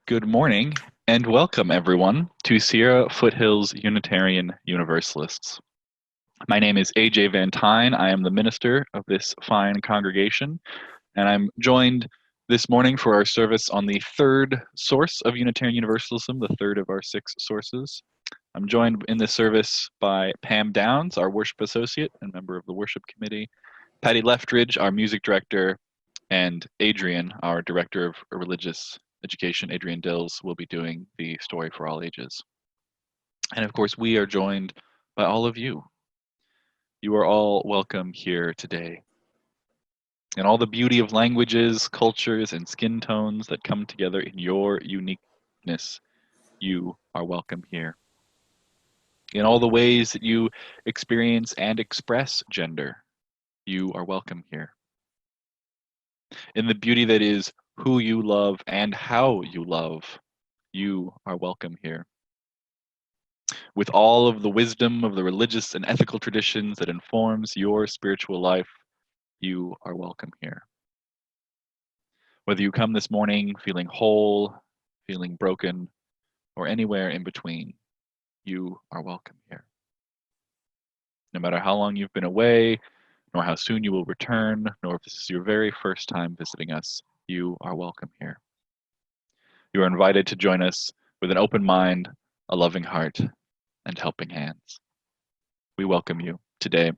Good morning and welcome everyone to Sierra Foothills Unitarian Universalists. My name is AJ Van Tyne. I am the minister of this fine congregation, and I'm joined this morning for our service on the third source of Unitarian Universalism, the third of our 6 sources. I'm joined in this service by Pam Downs, our worship associate and member of the worship committee, Patty Leftridge, our music director, and Adrian, our director of religious education. Adrian Dills will be doing the story for all ages. And of course, we are joined by all of you. You are all welcome here today. And all the beauty of languages, cultures, and skin tones that come together in your uniqueness, you are welcome here. In all the ways that you experience and express gender, you are welcome here. In the beauty that is who you love and how you love, you are welcome here. With all of the wisdom of the religious and ethical traditions that informs your spiritual life, you are welcome here. Whether you come this morning feeling whole, feeling broken, or anywhere in between, you are welcome here. No matter how long you've been away, nor how soon you will return, nor if this is your very first time visiting us, you are welcome here. You are invited to join us with an open mind, a loving heart, and helping hands. We welcome you today.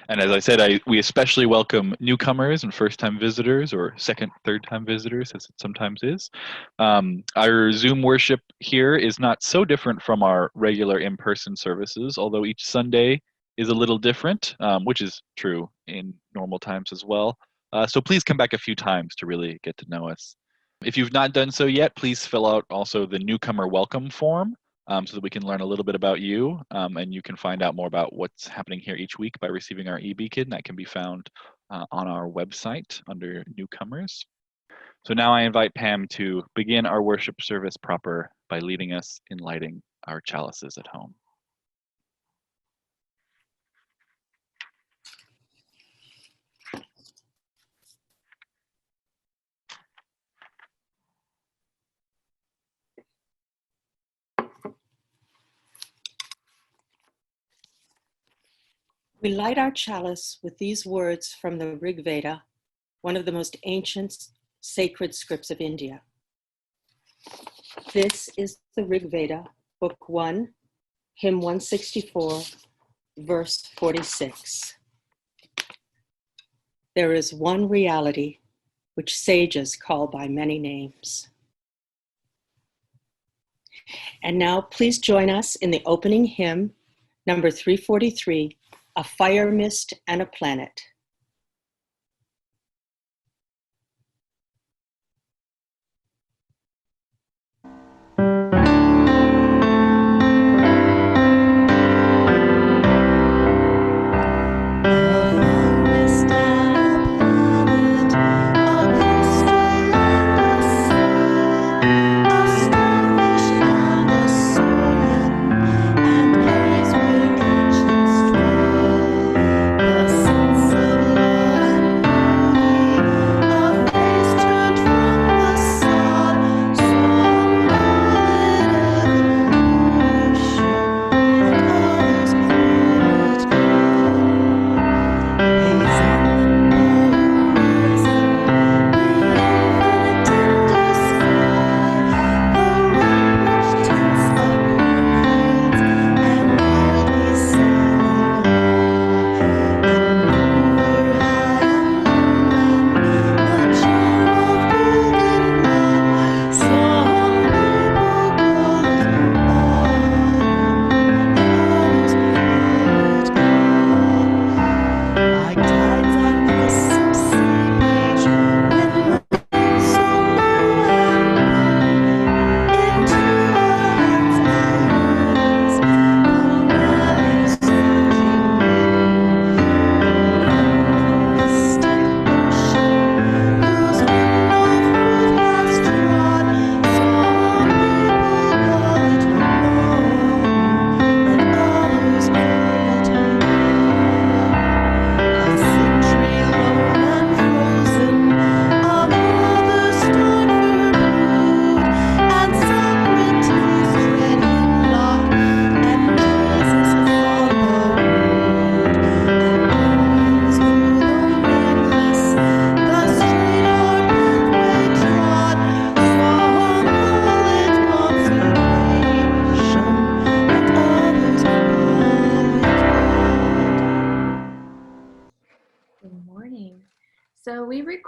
And as I said, we especially welcome newcomers and first-time visitors, or second, third-time visitors, as it sometimes is. Our Zoom worship here is not so different from our regular in-person services, although each Sunday is a little different, which is true in normal times as well. So please come back a few times to really get to know us. If you've not done so yet, please fill out also the newcomer welcome form so that we can learn a little bit about you, and you can find out more about what's happening here each week by receiving our e-beacon that can be found on our website under newcomers. So now I invite Pam to begin our worship service proper by leading us in lighting our chalices at home. We light our chalice with these words from the Rig Veda, one of the most ancient sacred scripts of India. This is the Rig Veda, Book 1, Hymn 164, verse 46. There is one reality which sages call by many names. And now please join us in the opening hymn, number 343, A Fire Mist and a Planet. Sense of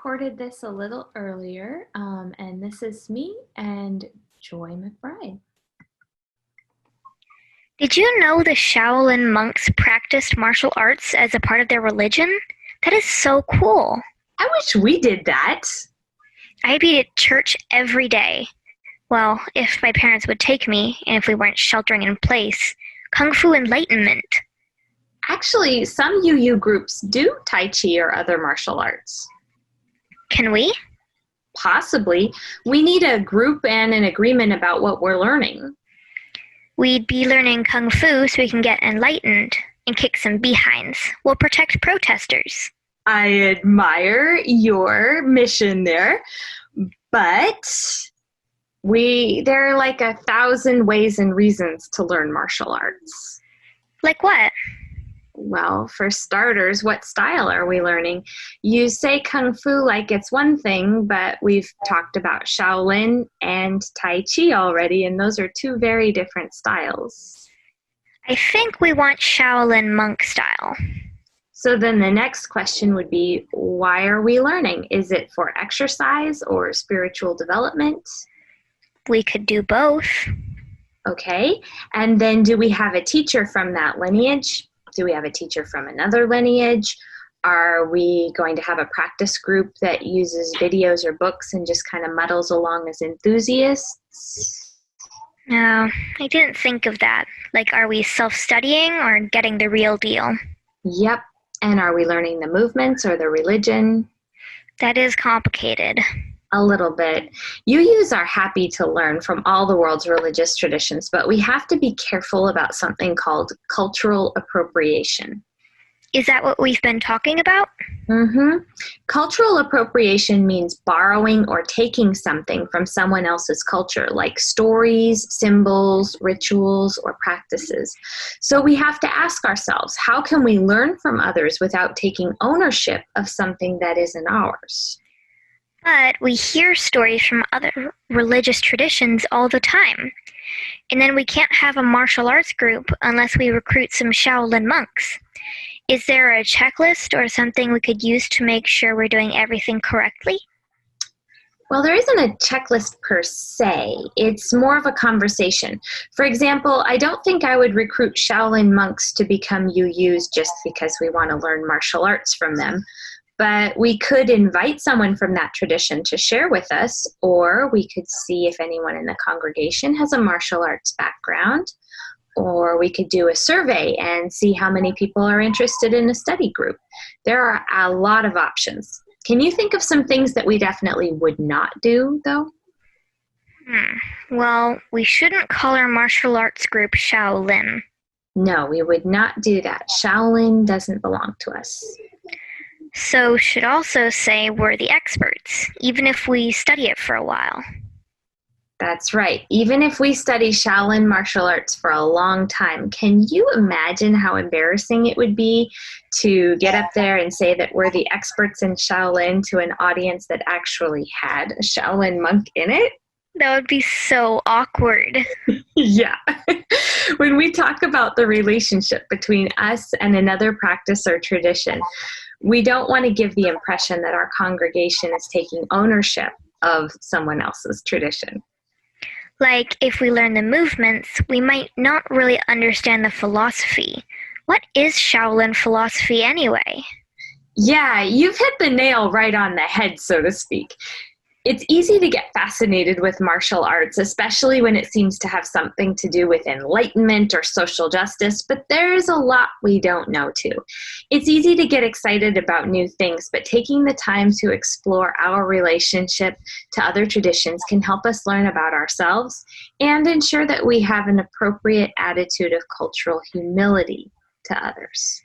recorded this a little earlier, and this is me and Joy McBride. Did you know the Shaolin monks practiced martial arts as a part of their religion? That is so cool. I wish we did that. I'd be at church every day. Well, if my parents would take me, and if we weren't sheltering in place. Kung Fu Enlightenment. Actually, some UU groups do Tai Chi or other martial arts. Can we? Possibly. We need a group and an agreement about what we're learning. We'd be learning Kung Fu so we can get enlightened and kick some behinds. We'll protect protesters. I admire your mission there, but there are like 1,000 ways and reasons to learn martial arts. Like what? Well, for starters, what style are we learning? You say Kung Fu like it's one thing, but we've talked about Shaolin and Tai Chi already, and those are two very different styles. I think we want Shaolin monk style. So then the next question would be, why are we learning? Is it for exercise or spiritual development? We could do both. Okay, and then do we have a teacher from that lineage? Do we have a teacher from another lineage? Are we going to have a practice group that uses videos or books and just kind of muddles along as enthusiasts? No, I didn't think of that. Like, are we self-studying or getting the real deal? Yep, and are we learning the movements or the religion? That is complicated. A little bit. UUs are happy to learn from all the world's religious traditions, but we have to be careful about something called cultural appropriation. Is that what we've been talking about? Mm-hmm. Cultural appropriation means borrowing or taking something from someone else's culture, like stories, symbols, rituals, or practices. So we have to ask ourselves, how can we learn from others without taking ownership of something that isn't ours? But we hear stories from other religious traditions all the time. And then we can't have a martial arts group unless we recruit some Shaolin monks. Is there a checklist or something we could use to make sure we're doing everything correctly? Well, there isn't a checklist per se. It's more of a conversation. For example, I don't think I would recruit Shaolin monks to become UUs just because we want to learn martial arts from them. But we could invite someone from that tradition to share with us, or we could see if anyone in the congregation has a martial arts background, or we could do a survey and see how many people are interested in a study group. There are a lot of options. Can you think of some things that we definitely would not do, though? Well, we shouldn't call our martial arts group Shaolin. No, we would not do that. Shaolin doesn't belong to us. So should also say we're the experts, even if we study it for a while. That's right. Even if we study Shaolin martial arts for a long time, can you imagine how embarrassing it would be to get up there and say that we're the experts in Shaolin to an audience that actually had a Shaolin monk in it? That would be so awkward. Yeah. When we talk about the relationship between us and another practice or tradition, we don't want to give the impression that our congregation is taking ownership of someone else's tradition. Like, if we learn the movements, we might not really understand the philosophy. What is Shaolin philosophy anyway? Yeah, you've hit the nail right on the head, so to speak. It's easy to get fascinated with martial arts, especially when it seems to have something to do with enlightenment or social justice, but there's a lot we don't know too. It's easy to get excited about new things, but taking the time to explore our relationship to other traditions can help us learn about ourselves and ensure that we have an appropriate attitude of cultural humility to others.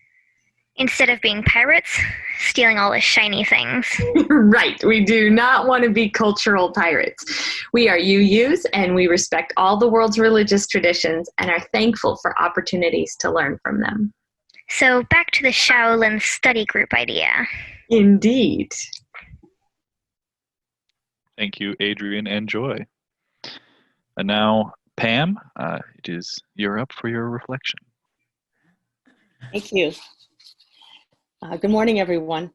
Instead of being pirates, stealing all the shiny things. Right. We do not want to be cultural pirates. We are UUs and we respect all the world's religious traditions and are thankful for opportunities to learn from them. So back to the Shaolin study group idea. Indeed. Thank you, Adrian and Joy. And now, Pam, you're up for your reflection. Thank you. Good morning, everyone.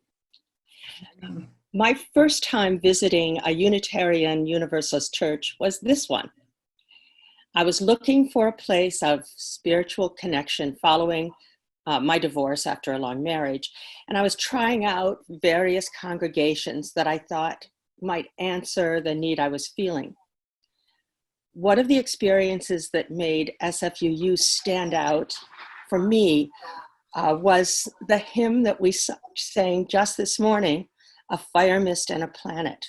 My first time visiting a Unitarian Universalist church was this one. I was looking for a place of spiritual connection following my divorce after a long marriage, and I was trying out various congregations that I thought might answer the need I was feeling. One of the experiences that made SFUU stand out for me was the hymn that we sang just this morning, A Fire, Mist, and a Planet.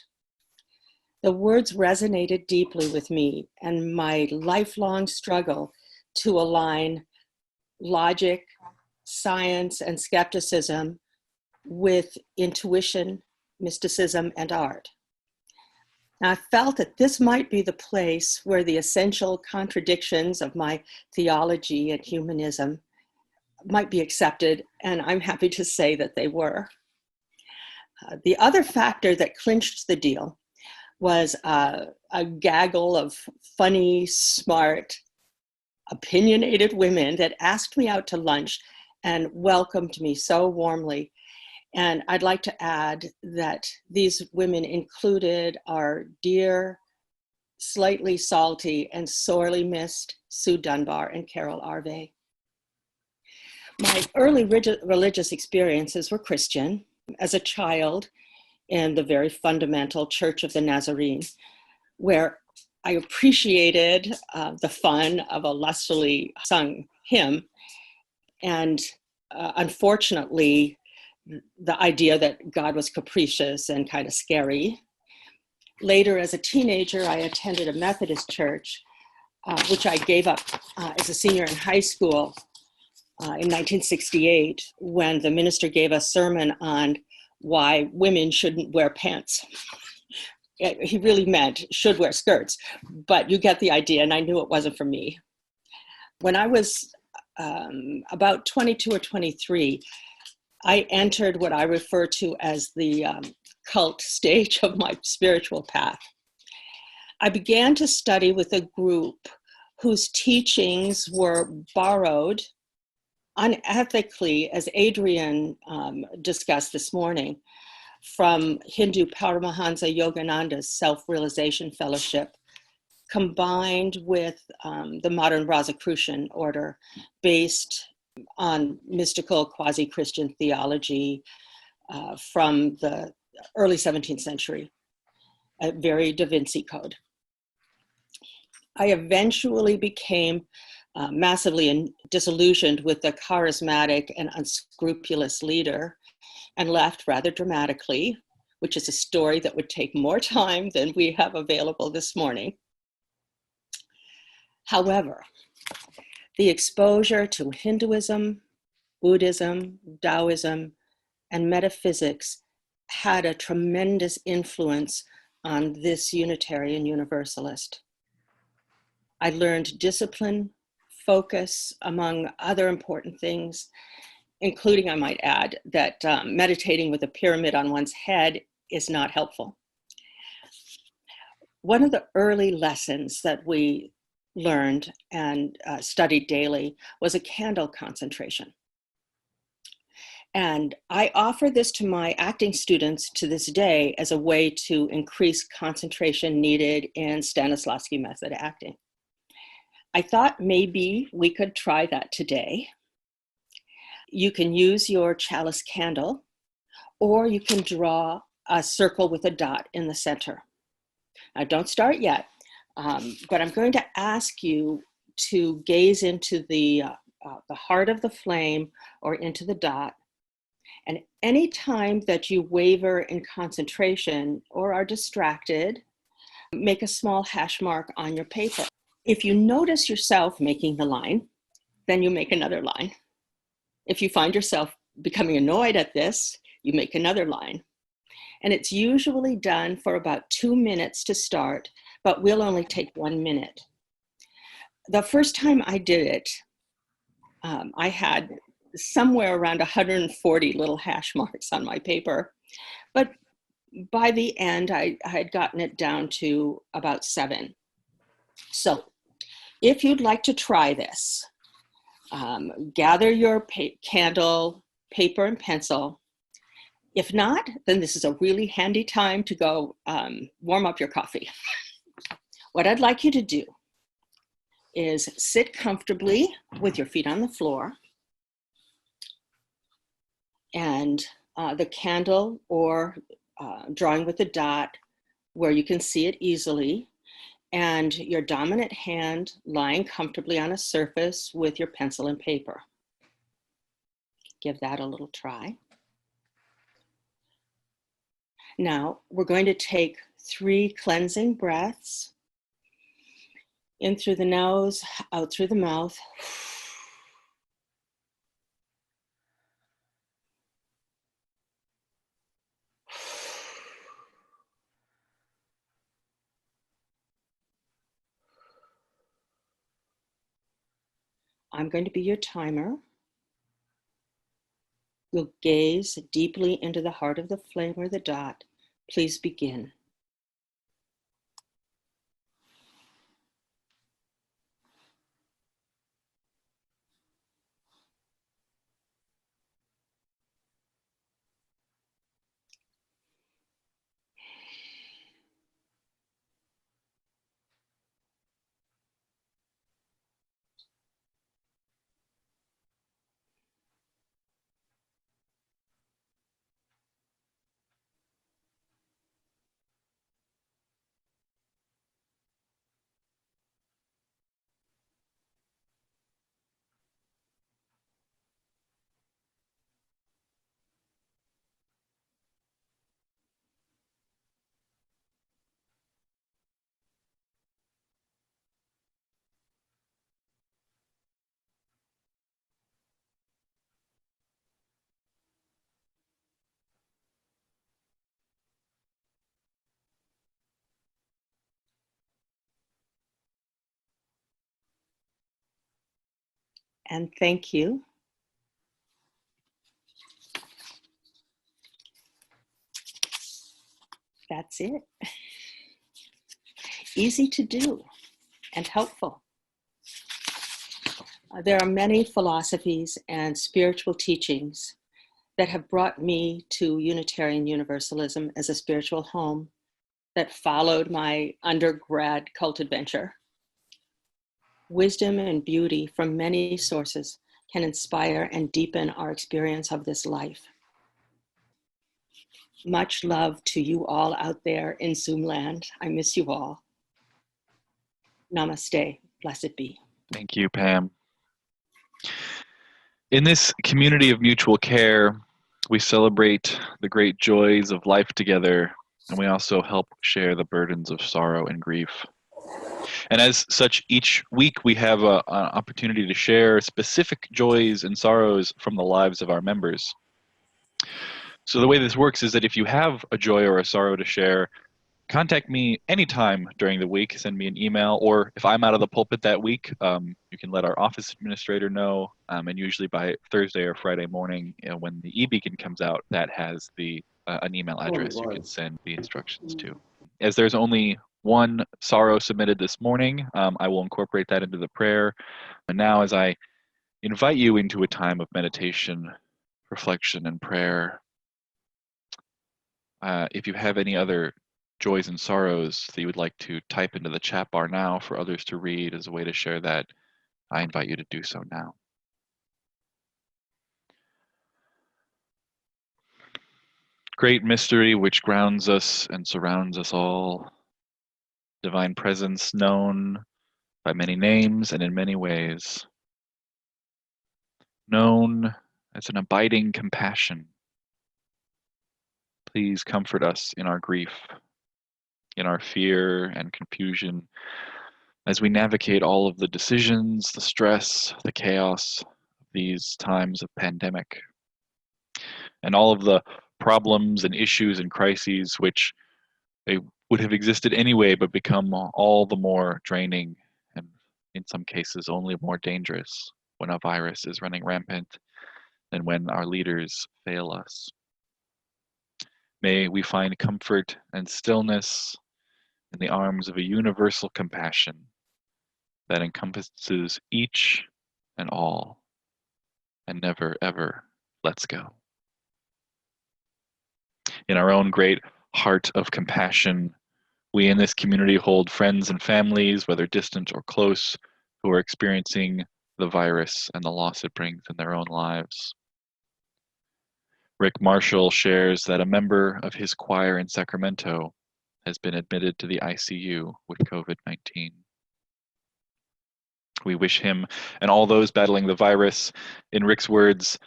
The words resonated deeply with me and my lifelong struggle to align logic, science, and skepticism with intuition, mysticism, and art. Now, I felt that this might be the place where the essential contradictions of my theology and humanism might be accepted, and I'm happy to say that they were. The other factor that clinched the deal was a gaggle of funny, smart, opinionated women that asked me out to lunch and welcomed me so warmly. And I'd like to add that these women included our dear, slightly salty, and sorely missed Sue Dunbar and Carol Arvey. My early religious experiences were Christian. As a child in the very fundamental Church of the Nazarene, where I appreciated the fun of a lustily sung hymn, and unfortunately, the idea that God was capricious and kind of scary. Later, as a teenager, I attended a Methodist church, which I gave up as a senior in high school in 1968, when the minister gave a sermon on why women shouldn't wear pants. He really meant should wear skirts, but you get the idea, and I knew it wasn't for me. When I was about 22 or 23, I entered what I refer to as the cult stage of my spiritual path. I began to study with a group whose teachings were borrowed unethically, as Adrian discussed this morning, from Hindu Paramahansa Yogananda's Self-Realization Fellowship, combined with the modern Rosicrucian order based on mystical quasi-Christian theology from the early 17th century, a very Da Vinci Code. I eventually became massively disillusioned with the charismatic and unscrupulous leader and left rather dramatically, which is a story that would take more time than we have available this morning. However, the exposure to Hinduism, Buddhism, Taoism, and metaphysics had a tremendous influence on this Unitarian Universalist. I learned discipline, focus, among other important things, including, I might add, that meditating with a pyramid on one's head is not helpful. One of the early lessons that we learned and studied daily was a candle concentration. And I offer this to my acting students to this day as a way to increase concentration needed in Stanislavski method acting. I thought maybe we could try that today. You can use your chalice candle, or you can draw a circle with a dot in the center. Now, don't start yet, but I'm going to ask you to gaze into the heart of the flame or into the dot. And any time that you waver in concentration or are distracted, make a small hash mark on your paper. If you notice yourself making the line, then you make another line. If you find yourself becoming annoyed at this, you make another line. And it's usually done for about 2 minutes to start, but will only take 1 minute. The first time I did it, I had somewhere around 140 little hash marks on my paper. But by the end, I had gotten it down to about 7. So if you'd like to try this, gather your candle, paper, and pencil, If not, then this is a really handy time to go warm up your coffee. What I'd like you to do is sit comfortably with your feet on the floor, and the candle or drawing with a dot where you can see it easily, and your dominant hand lying comfortably on a surface with your pencil and paper. Give that a little try. Now, we're going to take 3 cleansing breaths, in through the nose, out through the mouth. I'm going to be your timer. You'll gaze deeply into the heart of the flame or the dot. Please begin. And thank you. That's it. Easy to do and helpful. There are many philosophies and spiritual teachings that have brought me to Unitarian Universalism as a spiritual home that followed my undergrad cult adventure. Wisdom and beauty from many sources can inspire and deepen our experience of this life. Much love to you all out there in Zoom land. I miss you all. Namaste. Blessed be. Thank you, Pam. In this community of mutual care, we celebrate the great joys of life together, and we also help share the burdens of sorrow and grief. And as such, each week we have an opportunity to share specific joys and sorrows from the lives of our members. So the way this works is that if you have a joy or a sorrow to share, contact me anytime during the week. Send me an email, or if I'm out of the pulpit that week, you can let our office administrator know. And usually by Thursday or Friday morning, when the e-beacon comes out, that has an email address you can send the instructions to. As there's only one sorrow submitted this morning, I will incorporate that into the prayer. And now, as I invite you into a time of meditation, reflection, and prayer, if you have any other joys and sorrows that you would like to type into the chat bar now for others to read as a way to share that, I invite you to do so now. Great mystery which grounds us and surrounds us all. Divine presence known by many names and in many ways. Known as an abiding compassion. Please comfort us in our grief, in our fear and confusion, as we navigate all of the decisions, the stress, the chaos of these times of pandemic, and all of the problems and issues and crises which they would have existed anyway but become all the more draining and in some cases only more dangerous when a virus is running rampant and when our leaders fail us. May we find comfort and stillness in the arms of a universal compassion that encompasses each and all and never ever lets go. In our own great heart of compassion, we in this community hold friends and families, whether distant or close, who are experiencing the virus and the loss it brings in their own lives. Rick Marshall shares that a member of his choir in Sacramento has been admitted to the ICU with COVID-19. We wish him and all those battling the virus, in Rick's words,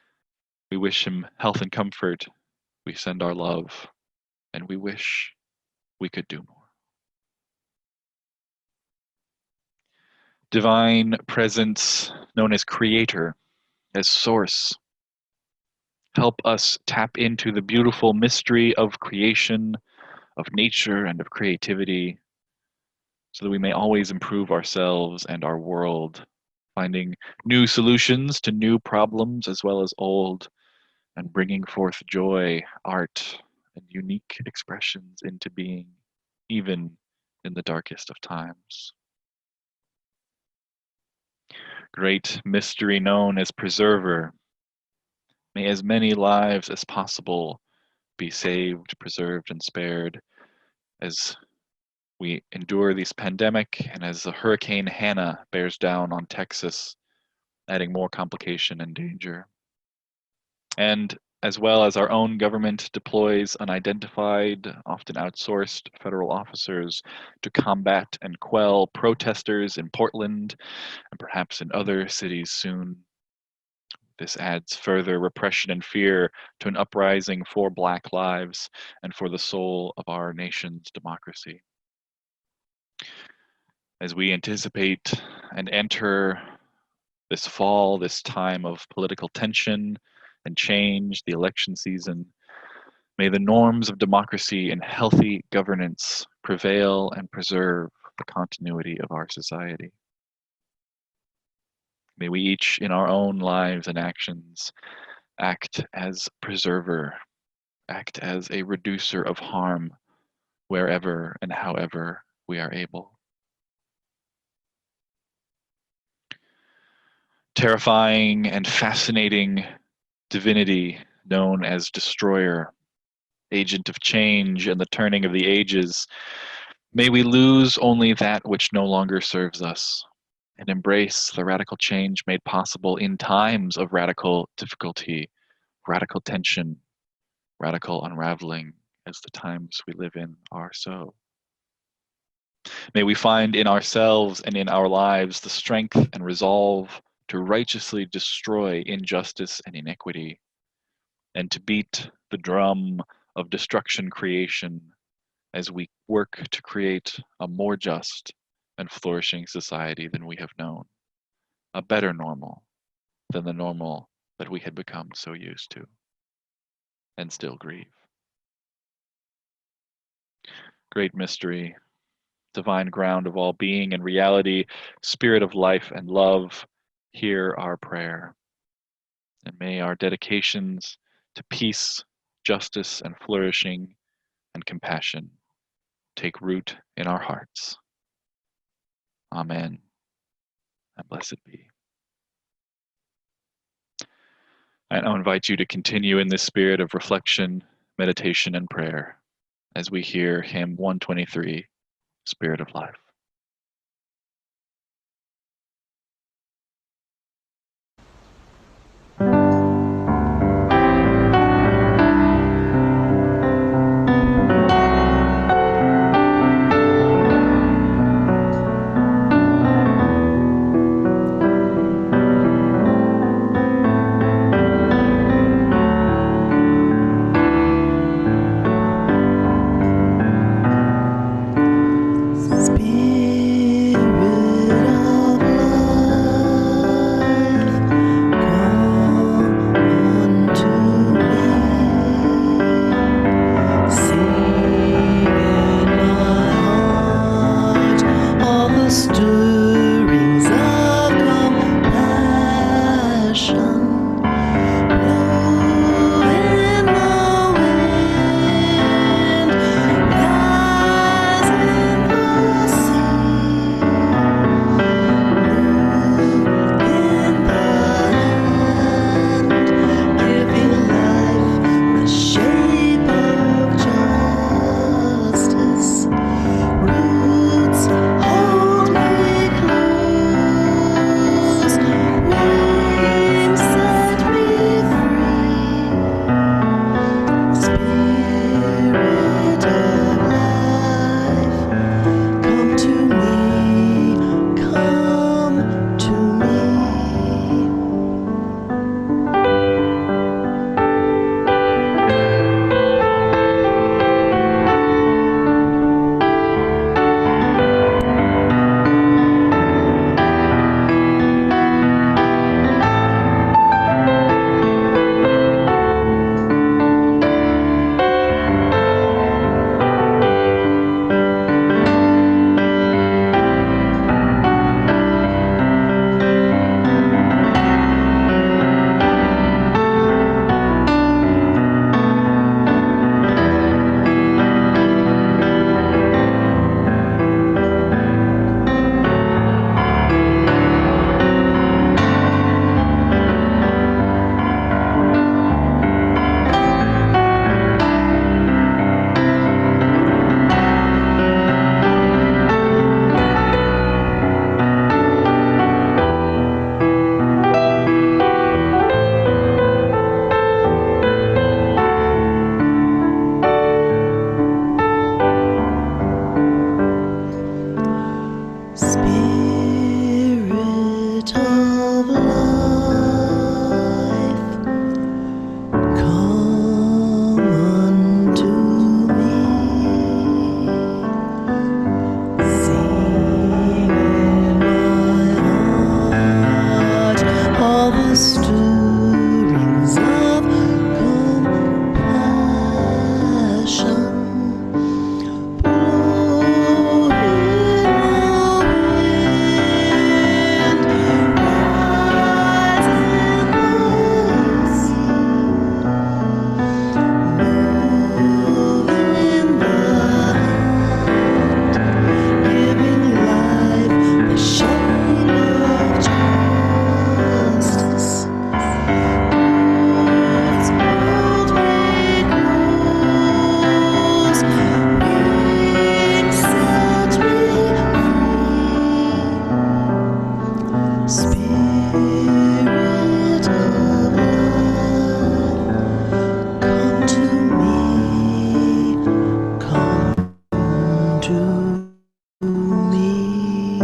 we wish him health and comfort. We send our love, and we wish we could do more. Divine presence, known as Creator, as Source, help us tap into the beautiful mystery of creation, of nature, and of creativity, so that we may always improve ourselves and our world, finding new solutions to new problems as well as old, and bringing forth joy, art, and unique expressions into being, even in the darkest of times. Great mystery known as Preserver, may as many lives as possible be saved, preserved, and spared as we endure this pandemic and as the Hurricane Hannah bears down on Texas, adding more complication and danger. And as well as our own government deploys unidentified, often outsourced federal officers to combat and quell protesters in Portland and perhaps in other cities soon. This adds further repression and fear to an uprising for Black lives and for the soul of our nation's democracy. As we anticipate and enter this fall, this time of political tension and change, the election season, may the norms of democracy and healthy governance prevail and preserve the continuity of our society. May we each in our own lives and actions act as preserver, act as a reducer of harm wherever and however we are able. Terrifying and fascinating divinity known as Destroyer, agent of change and the turning of the ages, may we lose only that which no longer serves us and embrace the radical change made possible in times of radical difficulty, radical tension, radical unraveling, as the times we live in are so. May we find in ourselves and in our lives the strength and resolve to righteously destroy injustice and iniquity, and to beat the drum of destruction creation as we work to create a more just and flourishing society than we have known, a better normal than the normal that we had become so used to and still grieve. Great mystery, divine ground of all being and reality, spirit of life and love, hear our prayer. And may our dedications to peace, justice, and flourishing and compassion take root in our hearts. Amen, and blessed be. I now invite you to continue in this spirit of reflection, meditation, and prayer as we hear hymn 123, Spirit of Life. Giving life the shape of Spirit of life, come unto me. Sing in my heart all the stirrings of compassion. Blow in the wind, rise in the sea, move in the hand, giving life the shade of justice. Earth's old red rose, wings set me free. Spirit of life, come to me, come to me.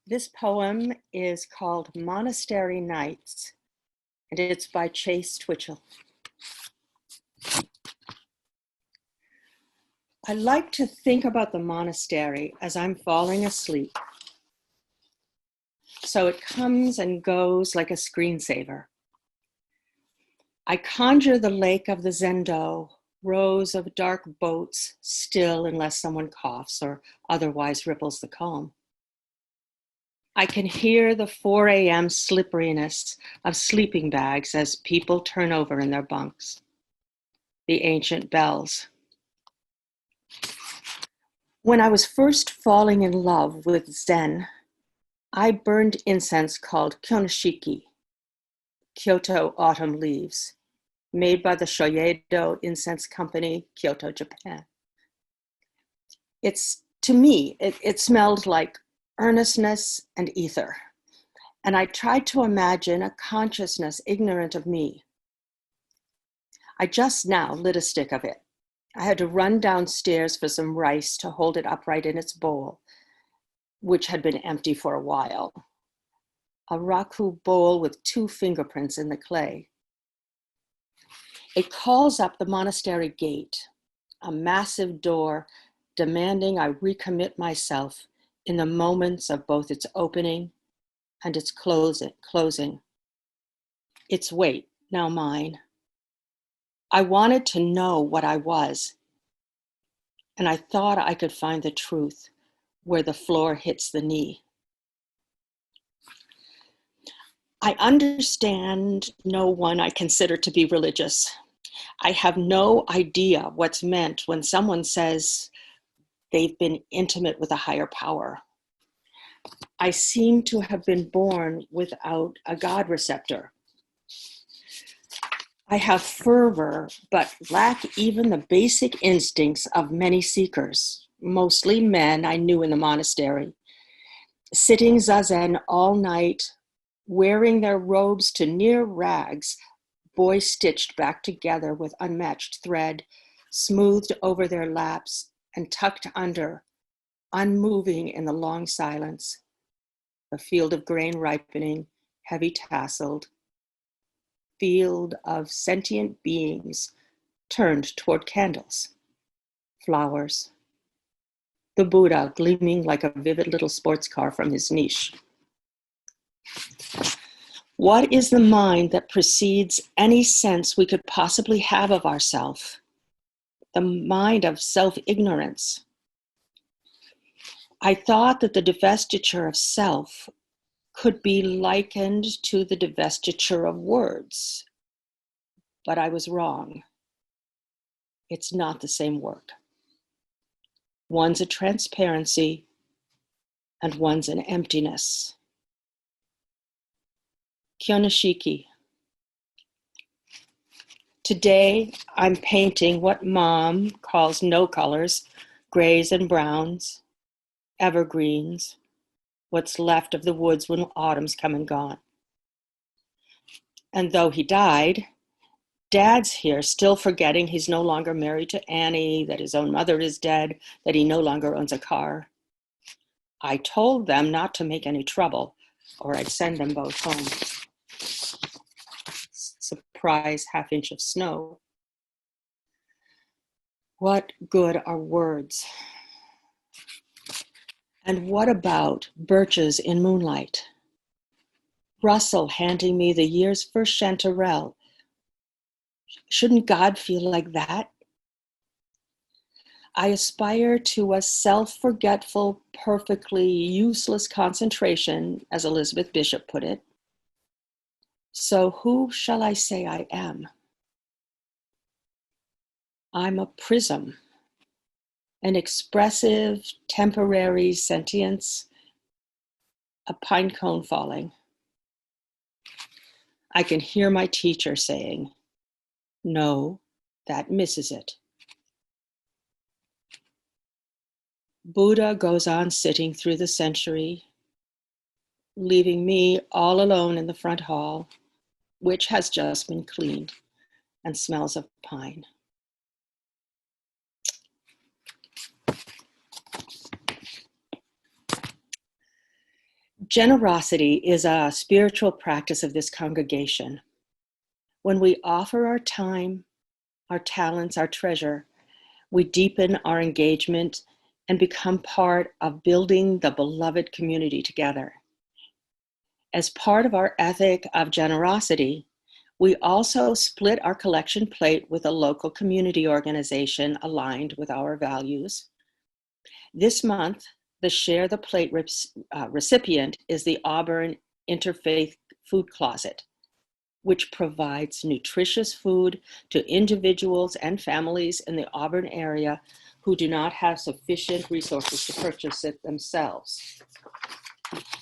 This poem is called Monastery Nights, and it's by Chase Twitchell. I like to think about the monastery as I'm falling asleep. So it comes and goes like a screensaver. I conjure the lake of the Zendo, rows of dark boats, still unless someone coughs or otherwise ripples the calm. I can hear the 4 a.m. slipperiness of sleeping bags as people turn over in their bunks. The ancient bells. When I was first falling in love with Zen, I burned incense called kyonoshiki, Kyoto autumn leaves, made by the Shoyedo Incense Company, Kyoto, Japan. To me, it smelled like earnestness and ether. And I tried to imagine a consciousness ignorant of me. I just now lit a stick of it. I had to run downstairs for some rice to hold it upright in its bowl, which had been empty for a while. A raku bowl with 2 fingerprints in the clay. It calls up the monastery gate, a massive door demanding I recommit myself in the moments of both its opening and its closing. Its weight, now mine. I wanted to know what I was, and I thought I could find the truth where the floor hits the knee. I understand no one I consider to be religious. I have no idea what's meant when someone says they've been intimate with a higher power. I seem to have been born without a God receptor. I have fervor, but lack even the basic instincts of many seekers, mostly men I knew in the monastery, sitting zazen all night, wearing their robes to near rags, boys stitched back together with unmatched thread, smoothed over their laps and tucked under, unmoving in the long silence. A field of grain ripening, heavy tasseled, field of sentient beings turned toward candles, flowers, the Buddha gleaming like a vivid little sports car from his niche. What is the mind that precedes any sense we could possibly have of ourselves? The mind of self-ignorance. I thought that the divestiture of self could be likened to the divestiture of words, but I was wrong. It's not the same work. One's a transparency and one's an emptiness. Kyonoshiki. Today, I'm painting what Mom calls no colors, grays and browns, evergreens, what's left of the woods when autumn's come and gone. And though he died, Dad's here, still forgetting he's no longer married to Annie, that his own mother is dead, that he no longer owns a car. I told them not to make any trouble, or I'd send them both home. Surprise half-inch of snow. What good are words? And what about birches in moonlight? Russell handing me the year's first chanterelle. Shouldn't God feel like that? I aspire to a self-forgetful, perfectly useless concentration, as Elizabeth Bishop put it. So who shall I say I am? I'm a prism, an expressive, temporary sentience, a pine cone falling. I can hear my teacher saying, "No, that misses it." Buddha goes on sitting through the century, leaving me all alone in the front hall, which has just been cleaned and smells of pine. Generosity is a spiritual practice of this congregation. When we offer our time, our talents, our treasure, we deepen our engagement and become part of building the beloved community together. As part of our ethic of generosity, we also split our collection plate with a local community organization aligned with our values. This month, the Share the Plate recipient is the Auburn Interfaith Food Closet, which provides nutritious food to individuals and families in the Auburn area who do not have sufficient resources to purchase it themselves.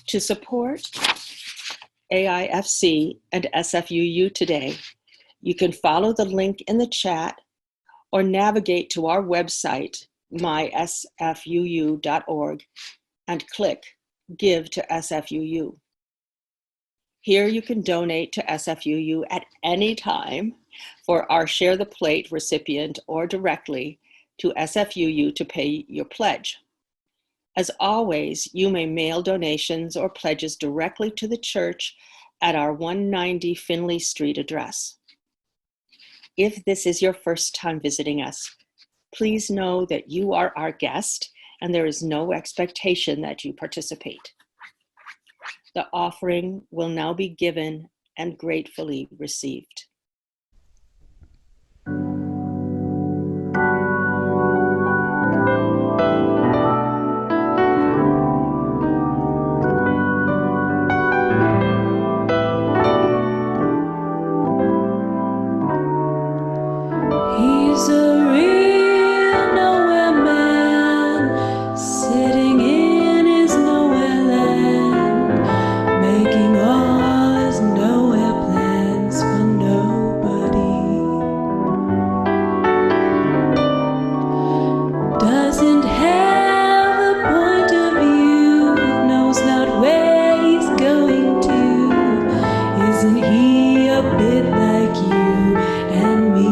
To support AIFC and SFUU today, you can follow the link in the chat or navigate to our website, mysfuu.org, and click Give to SFUU. Here you can donate to SFUU at any time for our Share the Plate recipient or directly to SFUU to pay your pledge. As always, you may mail donations or pledges directly to the church at our 190 Finley Street address. If this is your first time visiting us, please know that you are our guest and there is no expectation that you participate. The offering will now be given and gratefully received. He's a real nowhere man, sitting in his nowhere land, making all his nowhere plans for nobody. Doesn't have a point of view, knows not where he's going to. Isn't he a bit like you and me?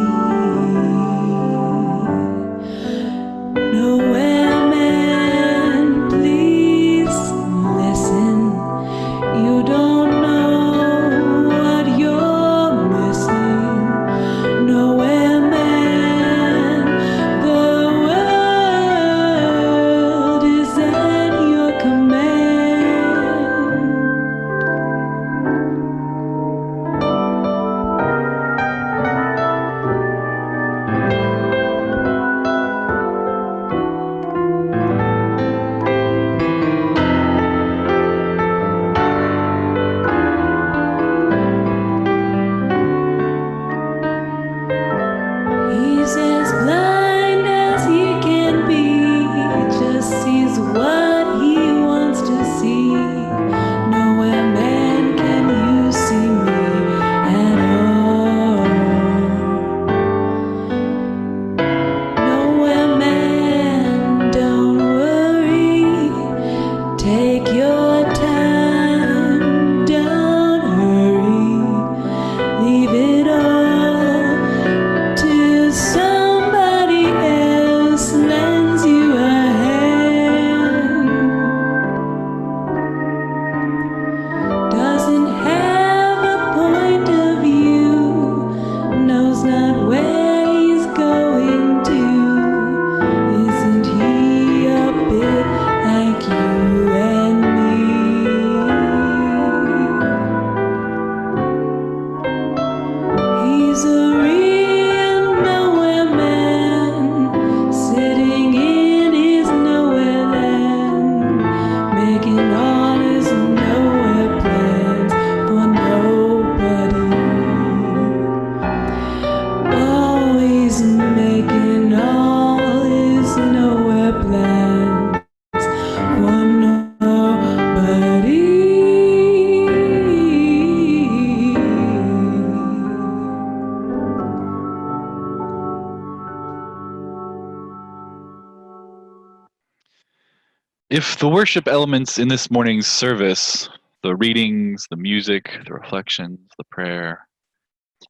If the worship elements in this morning's service, the readings, the music, the reflections, the prayer,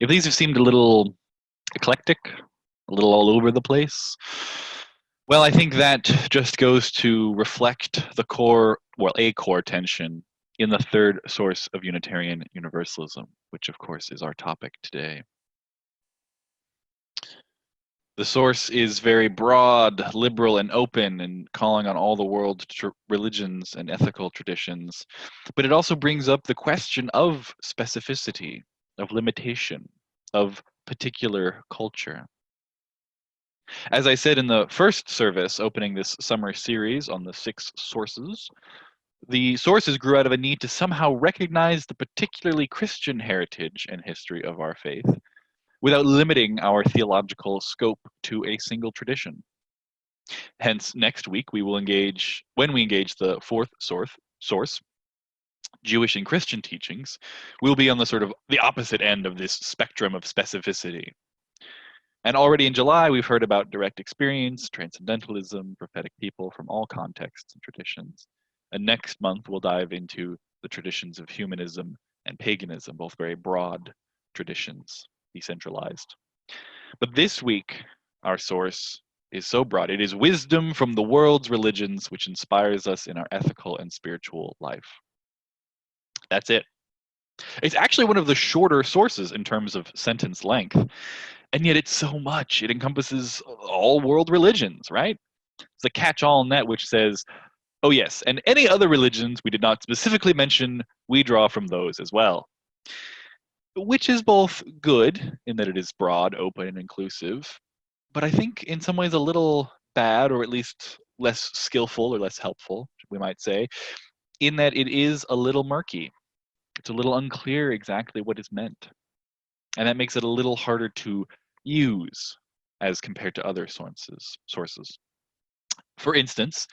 if these have seemed a little eclectic, a little all over the place, well, I think that just goes to reflect the core, well, a core tension in the third source of Unitarian Universalism, which of course is our topic today. The source is very broad, liberal, and open, and calling on all the world's religions and ethical traditions. But it also brings up the question of specificity, of limitation, of particular culture. As I said in the first service opening this summer series on the 6 sources, the sources grew out of a need to somehow recognize the particularly Christian heritage and history of our faith, without limiting our theological scope to a single tradition. Hence, next week we will engage, when we engage the fourth source, Jewish and Christian teachings, we'll be on the sort of the opposite end of this spectrum of specificity. And already in July, we've heard about direct experience, transcendentalism, prophetic people from all contexts and traditions. And next month, we'll dive into the traditions of humanism and paganism, both very broad traditions, decentralized. But this week, our source is so broad. It is wisdom from the world's religions, which inspires us in our ethical and spiritual life. That's it. It's actually one of the shorter sources in terms of sentence length, and yet it's so much. It encompasses all world religions, right? It's a catch-all net which says, oh yes, and any other religions we did not specifically mention, we draw from those as well. Which is both good in that it is broad, open, and inclusive, but I think in some ways a little bad, or at least less skillful or less helpful, we might say, in that it is a little murky. It's a little unclear exactly what is meant. And that makes it a little harder to use as compared to other sources. For instance,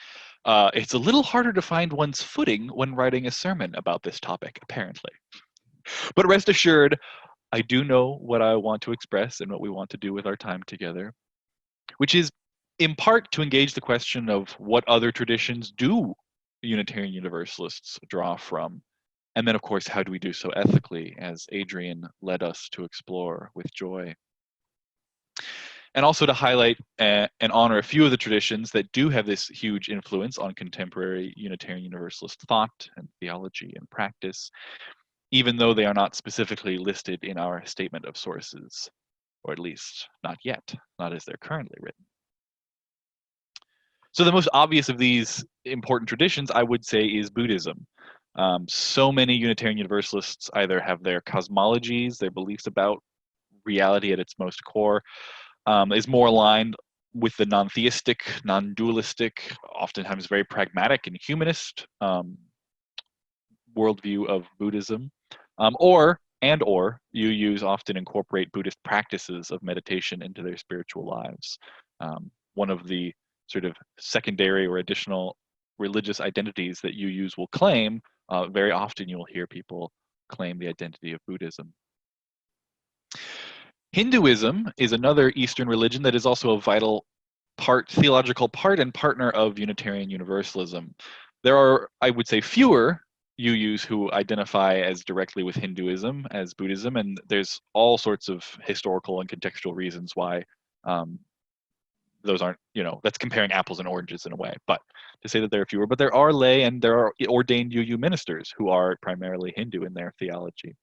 it's a little harder to find one's footing when writing a sermon about this topic, apparently. But rest assured, I do know what I want to express and what we want to do with our time together, which is in part to engage the question of what other traditions do Unitarian Universalists draw from, and then of course how do we do so ethically, as Adrian led us to explore with joy. And also to highlight and honor a few of the traditions that do have this huge influence on contemporary Unitarian Universalist thought and theology and practice, even though they are not specifically listed in our statement of sources, or at least not yet, not as they're currently written. So the most obvious of these important traditions, I would say, is Buddhism. So many Unitarian Universalists either have their cosmologies, their beliefs about reality at its most core, is more aligned with the non-theistic, non-dualistic, oftentimes very pragmatic and humanist worldview of Buddhism, or UUs often incorporate Buddhist practices of meditation into their spiritual lives. One of the sort of secondary or additional religious identities that UUs will claim, very often you will hear people claim the identity of Buddhism. Hinduism is another Eastern religion that is also a vital theological part and partner of Unitarian Universalism. There are, I would say, fewer UUs who identify as directly with Hinduism as Buddhism, and there's all sorts of historical and contextual reasons why those aren't, that's comparing apples and oranges in a way, but to say that there are fewer, but there are lay and there are ordained UU ministers who are primarily Hindu in their theology.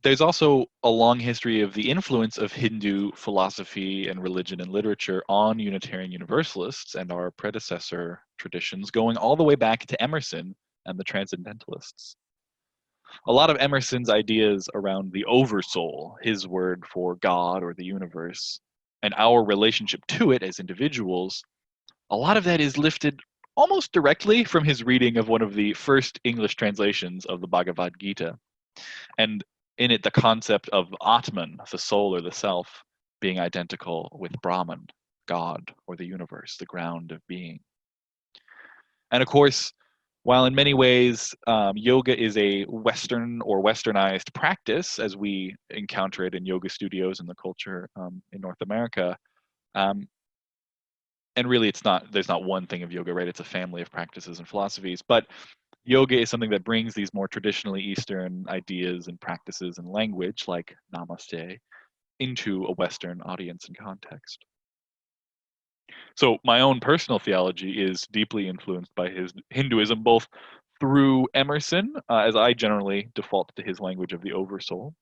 There's also a long history of the influence of Hindu philosophy and religion and literature on Unitarian Universalists and our predecessor traditions, going all the way back to Emerson and the Transcendentalists. A lot of Emerson's ideas around the oversoul, his word for God or the universe, and our relationship to it as individuals, a lot of that is lifted almost directly from his reading of one of the first English translations of the Bhagavad Gita. And in it, the concept of Atman, the soul or the self, being identical with Brahman, God, or the universe, the ground of being. And of course, while in many ways yoga is a Western or Westernized practice, as we encounter it in yoga studios and the culture in North America, and really there's not one thing of yoga, right? It's a family of practices and philosophies, but yoga is something that brings these more traditionally Eastern ideas and practices and language, like namaste, into a Western audience and context. So my own personal theology is deeply influenced by his Hinduism, both through Emerson, as I generally default to his language of the oversoul,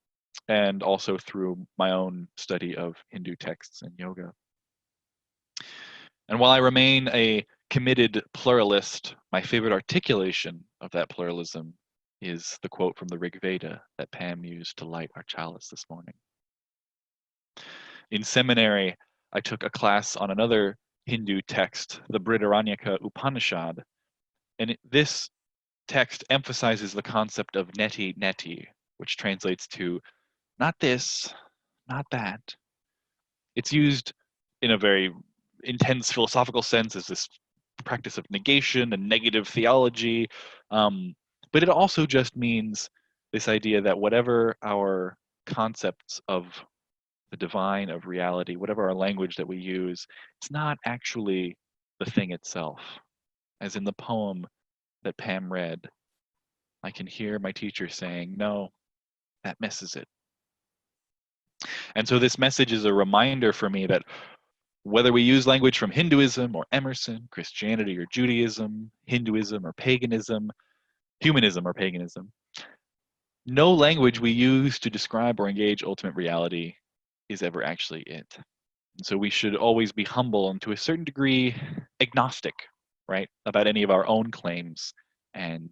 and also through my own study of Hindu texts and yoga. And while I remain a committed pluralist, my favorite articulation of that pluralism is the quote from the Rig Veda that Pam used to light our chalice this morning. In seminary, I took a class on another Hindu text, the Brihadaranyaka Upanishad, and this text emphasizes the concept of neti neti, which translates to not this, not that. It's used in a very intense philosophical sense as this practice of negation and negative theology, but it also just means this idea that whatever our concepts of the divine, of reality, whatever our language that we use, it's not actually the thing itself. As in the poem that Pam read, I can hear my teacher saying, no, that misses it. And so this message is a reminder for me that whether we use language from Hinduism or Emerson, Christianity or Judaism, Hinduism or paganism, humanism or paganism, no language we use to describe or engage ultimate reality is ever actually it. And so we should always be humble and to a certain degree agnostic, right, about any of our own claims and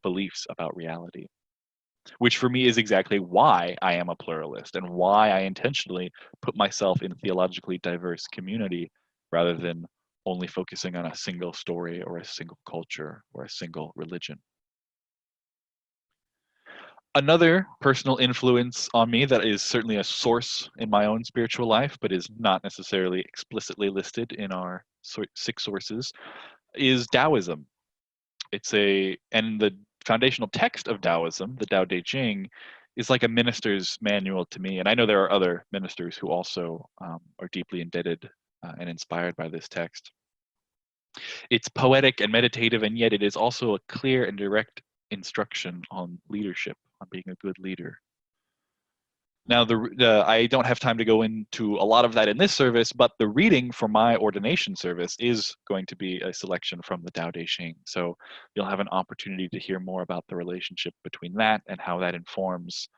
beliefs about reality, which for me is exactly why I am a pluralist and why I intentionally put myself in a theologically diverse community rather than only focusing on a single story or a single culture or a single religion. Another personal influence on me that is certainly a source in my own spiritual life, but is not necessarily explicitly listed in our 6 sources, is Taoism. And the foundational text of Taoism, the Tao Te Ching, is like a minister's manual to me. And I know there are other ministers who also are deeply indebted and inspired by this text. It's poetic and meditative, and yet it is also a clear and direct instruction on leadership, on being a good leader. Now, I don't have time to go into a lot of that in this service, but the reading for my ordination service is going to be a selection from the Tao Te Ching. So you'll have an opportunity to hear more about the relationship between that and how that informs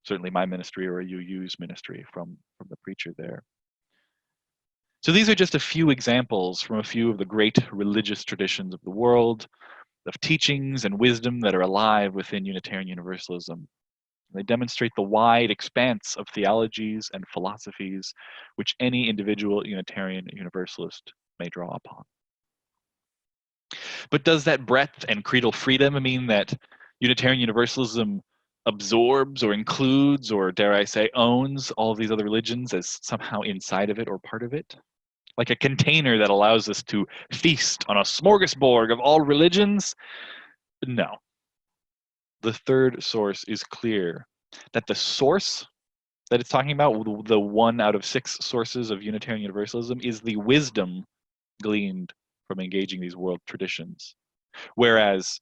certainly my ministry or a UU's ministry from the preacher there. So these are just a few examples from a few of the great religious traditions of the world, of teachings and wisdom that are alive within Unitarian Universalism. They demonstrate the wide expanse of theologies and philosophies which any individual Unitarian Universalist may draw upon. But does that breadth and creedal freedom mean that Unitarian Universalism absorbs or includes or, dare I say, owns all of these other religions as somehow inside of it or part of it? Like a container that allows us to feast on a smorgasbord of all religions? No. The third source is clear that the source that it's talking about, the 1 out of 6 sources of Unitarian Universalism, is the wisdom gleaned from engaging these world traditions. Whereas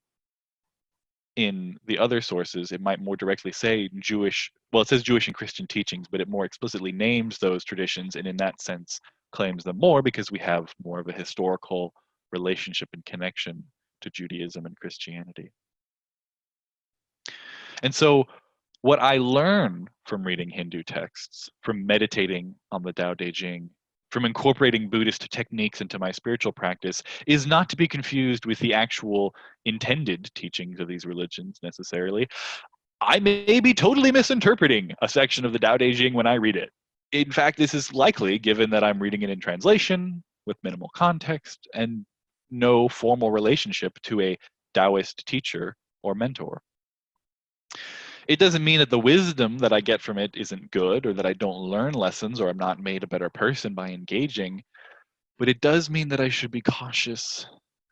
in the other sources, it might more directly say Jewish, well, it says Jewish and Christian teachings, but it more explicitly names those traditions, and in that sense claims them more because we have more of a historical relationship and connection to Judaism and Christianity. And so what I learn from reading Hindu texts, from meditating on the Tao Te Ching, from incorporating Buddhist techniques into my spiritual practice is not to be confused with the actual intended teachings of these religions necessarily. I may be totally misinterpreting a section of the Tao Te Ching when I read it. In fact, this is likely given that I'm reading it in translation with minimal context and no formal relationship to a Taoist teacher or mentor. It doesn't mean that the wisdom that I get from it isn't good or that I don't learn lessons or I'm not made a better person by engaging, but it does mean that I should be cautious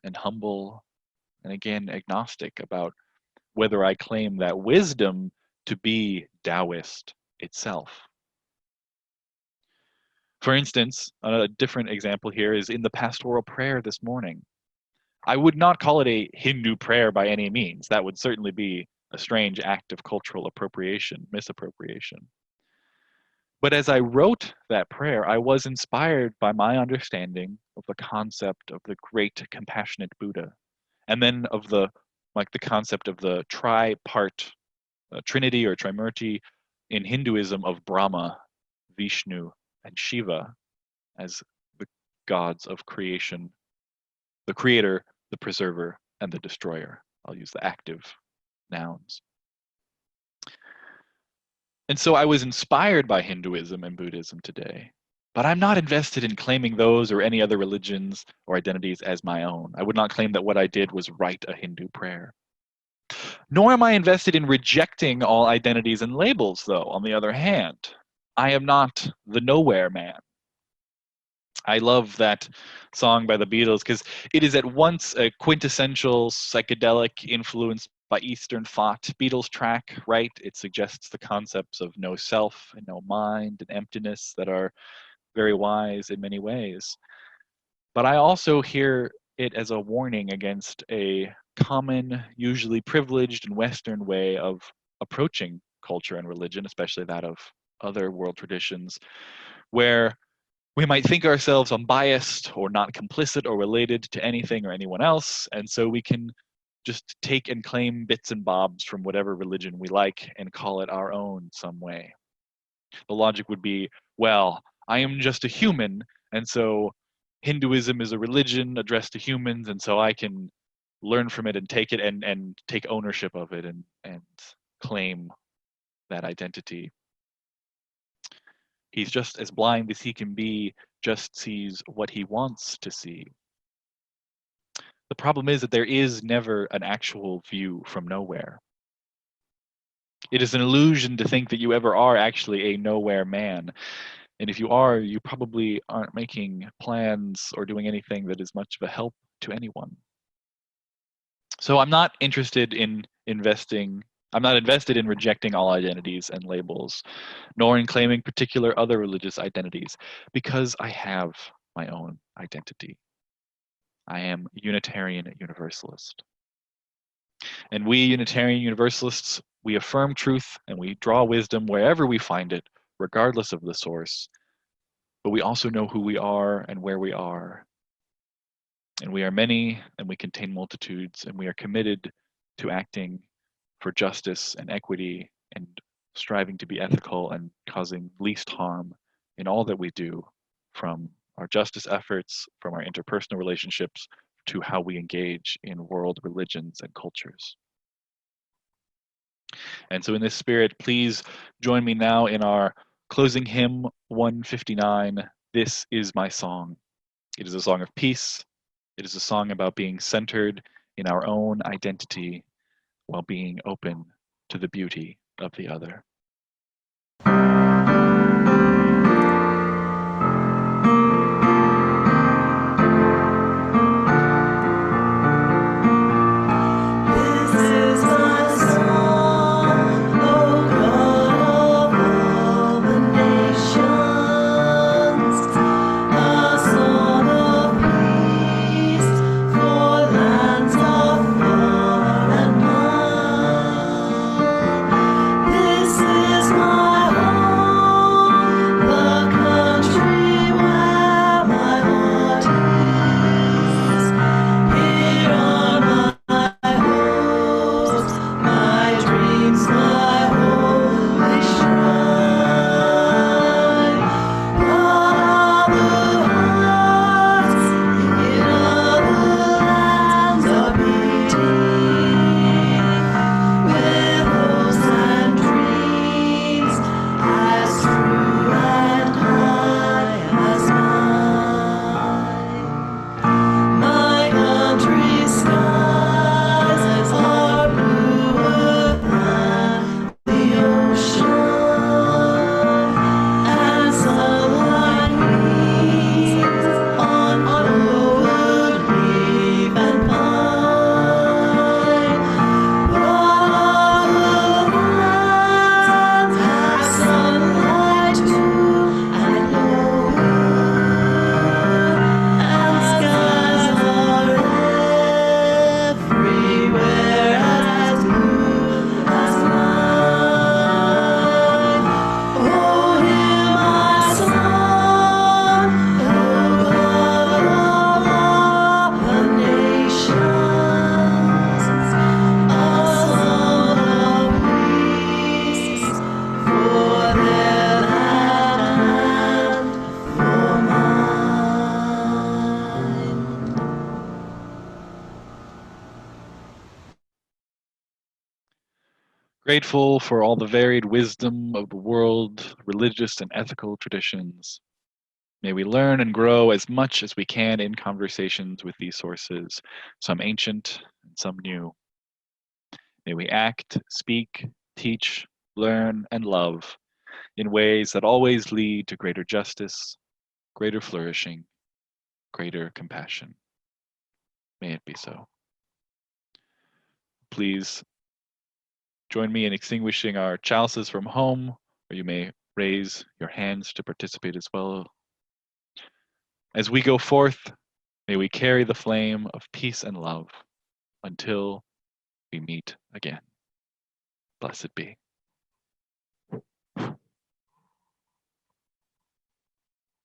and humble and again agnostic about whether I claim that wisdom to be Taoist itself. For instance, a different example here is in the Pastoral Prayer this morning. I would not call it a Hindu prayer by any means. That would certainly be a strange act of cultural appropriation, misappropriation. But as I wrote that prayer, I was inspired by my understanding of the concept of the great compassionate Buddha, and then of the concept of the tri-part trinity or trimurti in Hinduism of Brahma, Vishnu, and Shiva as the gods of creation, the creator, the preserver, and the destroyer. I'll use the active nouns. And so I was inspired by Hinduism and Buddhism today, but I'm not invested in claiming those or any other religions or identities as my own. I would not claim that what I did was write a Hindu prayer. Nor am I invested in rejecting all identities and labels, though, on the other hand. I am not the nowhere man. I love that song by the Beatles because it is at once a quintessential psychedelic influence by Eastern thought Beatles track, right? It suggests the concepts of no self and no mind and emptiness that are very wise in many ways. But I also hear it as a warning against a common, usually privileged and Western way of approaching culture and religion, especially that of other world traditions, where we might think ourselves unbiased or not complicit or related to anything or anyone else, and so we can just take and claim bits and bobs from whatever religion we like and call it our own some way. The logic would be, well, I am just a human, and so Hinduism is a religion addressed to humans, and so I can learn from it and take it and take ownership of it and claim that identity. He's just as blind as he can be, just sees what he wants to see. The problem is that there is never an actual view from nowhere. It is an illusion to think that you ever are actually a nowhere man. And if you are, you probably aren't making plans or doing anything that is much of a help to anyone. So I'm not interested in I'm not invested in rejecting all identities and labels, nor in claiming particular other religious identities, because I have my own identity. I am Unitarian Universalist. And we Unitarian Universalists, we affirm truth and we draw wisdom wherever we find it, regardless of the source. But we also know who we are and where we are. And we are many and we contain multitudes, and we are committed to acting for justice and equity and striving to be ethical and causing least harm in all that we do, from our justice efforts, from our interpersonal relationships, to how we engage in world religions and cultures. And so in this spirit, please join me now in our closing hymn 159, This Is My Song. It is a song of peace. It is a song about being centered in our own identity while being open to the beauty of the other. This Grateful for all the varied wisdom of the world, religious and ethical traditions. May we learn and grow as much as we can in conversations with these sources, some ancient and some new. May we act, speak, teach, learn, and love in ways that always lead to greater justice, greater flourishing, greater compassion. May it be so. Please join me in extinguishing our chalices from home, or you may raise your hands to participate as well. As we go forth, may we carry the flame of peace and love until we meet again. Blessed be.